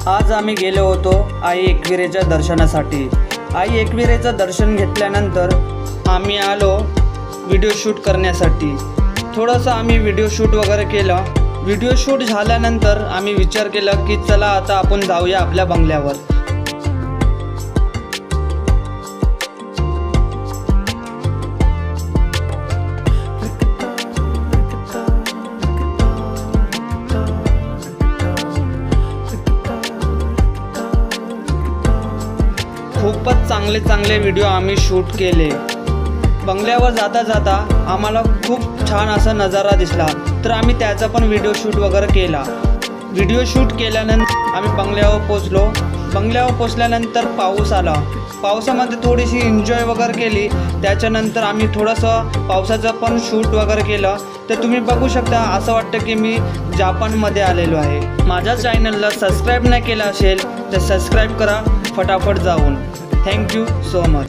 आज आम्ही गेलो होतो आई एकविरेच्या दर्शनासाठी। आई एकविरेचं दर्शन घेतल्यानंतर आम्ही आलो व्हिडिओ शूट करण्यासाठी। थोडंसं आम्ही व्हिडिओ शूट वगैरे केलं। व्हिडिओ शूट झाल्यानंतर आम्ही विचार केला की चला आता आपण जाऊया आपल्या बंगल्यावर। खूपच चांगले व्हिडिओ आम्ही शूट केले। बंगल्यावर जाता जाता आम्हाला खूप छान असा नजारा दिसला, तर आम्ही त्याचा पण व्हिडिओ शूट वगैरे केला। व्हिडिओ शूट केल्यानंतर आम्ही बंगल्यावर पोचलो। बंगल्यावर पोचल्यानंतर पाऊस आला। पावसामध्ये थोडीशी एन्जॉय वगैरे केली। त्याच्यानंतर आम्ही थोडंसं पावसाचं पण शूट वगैरे केलं। तर तुम्ही बघू शकता, असं वाटतं की मी जापानमध्ये आलेलो आहे। माझ्या चॅनलला सबस्क्राईब नाही केलं असेल तर सबस्क्राईब करा फटाफट जाऊन। Thank you so much.